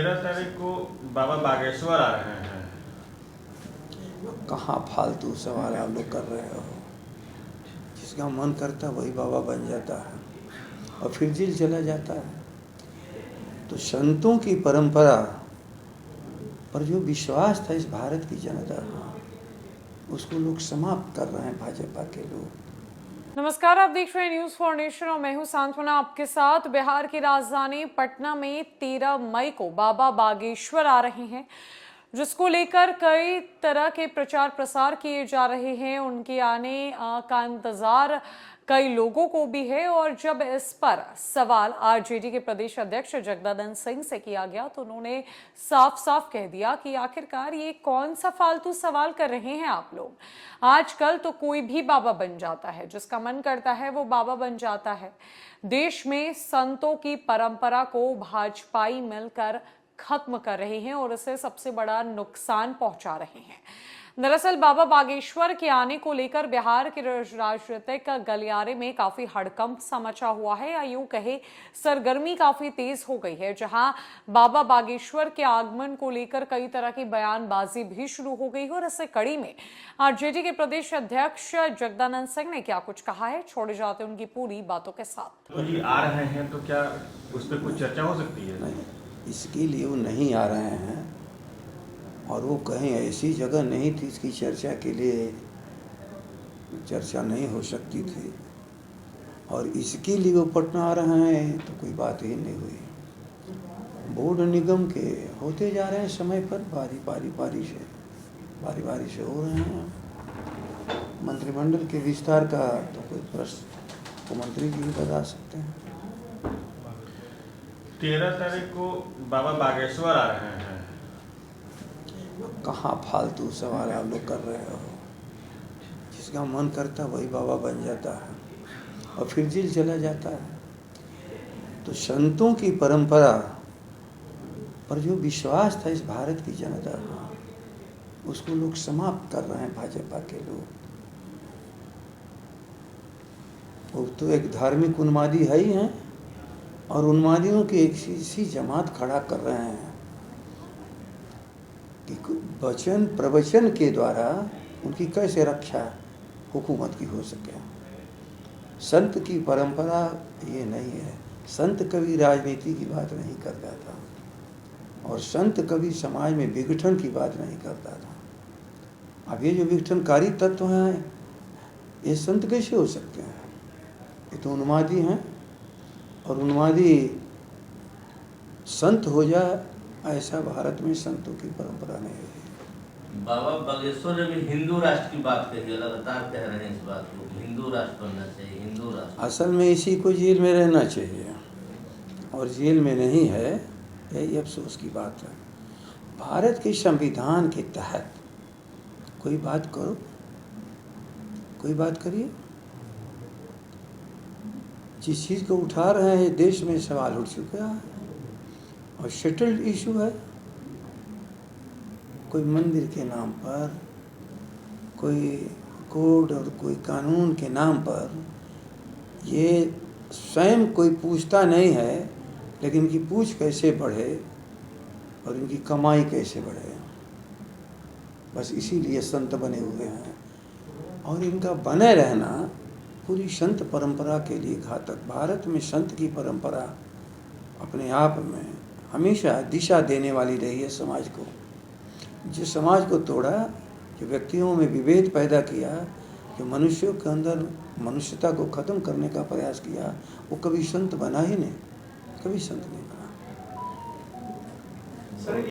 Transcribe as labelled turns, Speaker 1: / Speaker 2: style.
Speaker 1: 13 तारीख को बाबा बागेश्वर आ रहे हैं।
Speaker 2: कहाँ फालतू सवाल आप लोग कर रहे हो। जिसका मन करता वही बाबा बन जाता है और फिर जेल चला जाता है। तो संतों की परंपरा पर जो विश्वास था इस भारत की जनता का, उसको लोग समाप्त कर रहे हैं भाजपा के लोग।
Speaker 3: नमस्कार, आप देख रहे हैं न्यूज फॉर नेशन और मैं हूं सांत्वना आपके साथ। बिहार की राजधानी पटना में 13 मई को बाबा बागेश्वर आ रहे हैं, जिसको लेकर कई तरह के प्रचार प्रसार किए जा रहे हैं। उनके आने का इंतजार कई लोगों को भी है और जब इस पर सवाल आरजेडी के प्रदेश अध्यक्ष जगदानंद सिंह से किया गया तो उन्होंने साफ साफ कह दिया कि आखिरकार ये कौन सा फालतू सवाल कर रहे हैं आप लोग। आजकल तो कोई भी बाबा बन जाता है, जिसका मन करता है वो बाबा बन जाता है। देश में संतों की परंपरा को भाजपाई मिलकर खत्म कर रहे हैं और इसे सबसे बड़ा नुकसान पहुंचा रहे हैं। दरअसल बाबा बागेश्वर के आने को लेकर बिहार के राजनीतिक गलियारे में काफी हड़कंप सा मचा हुआ है, या यूं कहे सरगर्मी काफी तेज हो गई है। जहां बाबा बागेश्वर के आगमन को लेकर कई तरह की बयानबाजी भी शुरू हो गई है और इससे कड़ी में आरजेडी के प्रदेश अध्यक्ष जगदानंद सिंह ने क्या कुछ कहा है, छोड़े जाते उनकी पूरी बातों के साथ।
Speaker 1: तो ये आ रहे हैं तो क्या उस पर कुछ चर्चा हो सकती है?
Speaker 2: नहीं, इसके लिए वो नहीं आ रहे हैं और वो कहीं ऐसी जगह नहीं थी इसकी चर्चा के लिए चर्चा नहीं हो सकती थी, और इसके लिए वो पटना आ रहे हैं तो कोई बात ही नहीं हुई। बोर्ड निगम के होते जा रहे हैं समय पर बारी बारी से हो रहे हैं। मंत्रिमंडल के विस्तार का तो कोई प्रश्न तो मंत्री जी ही बता सकते हैं।
Speaker 1: 13 तारीख को बाबा बागेश्वर आ रहे हैं।
Speaker 2: कहाँ फालतू सवाल आप लोग कर रहे हो। जिसका मन करता वही बाबा बन जाता है और फिर जेल चला जाता है। तो संतों की परंपरा पर जो विश्वास था इस भारत की जनता का, उसको लोग समाप्त कर रहे हैं भाजपा के लोग। वो तो एक धार्मिक उन्मादी है ही हैं और उन्मादियों की एक सी जमात खड़ा कर रहे हैं कि वचन प्रवचन के द्वारा उनकी कैसे रक्षा हुकूमत की हो सके। संत की परंपरा ये नहीं है। संत कभी राजनीति की बात नहीं करता था और संत कभी समाज में विघटन की बात नहीं करता था। अब ये जो विघटनकारी तत्व हैं, ये संत कैसे हो सकते हैं? ये तो उन्मादी हैं और उन्मादी संत हो जाए, ऐसा भारत में संतों की परंपरा नहीं है।
Speaker 4: बाबा बागेश्वर ने भी हिंदू राष्ट्र की बात कही है, लगातार कह रहे हैं इस बात को, हिंदू राष्ट्र बनना चाहिए, हिंदू राष्ट्र।
Speaker 2: असल में इसी को जेल में रहना चाहिए और जेल में नहीं है, यही अफसोस की बात है। भारत के संविधान के तहत कोई बात करो, कोई बात करिए। जिस चीज़ को उठा रहे हैं देश में सवाल उठ चुका है और सेटल्ड इशू है। कोई मंदिर के नाम पर, कोई कोड और कोई कानून के नाम पर ये स्वयं कोई पूछता नहीं है, लेकिन इनकी पूछ कैसे बढ़े और इनकी कमाई कैसे बढ़े, बस इसीलिए संत बने हुए हैं। और इनका बने रहना पूरी संत परंपरा के लिए घातक। भारत में संत की परंपरा अपने आप में हमेशा दिशा देने वाली रही है समाज को। जो समाज को तोड़ा, जो व्यक्तियों में विभेद पैदा किया, जो मनुष्यों के अंदर मनुष्यता को ख़त्म करने का प्रयास किया, वो कभी संत बना ही नहीं, कभी संत नहीं बना।
Speaker 5: सर,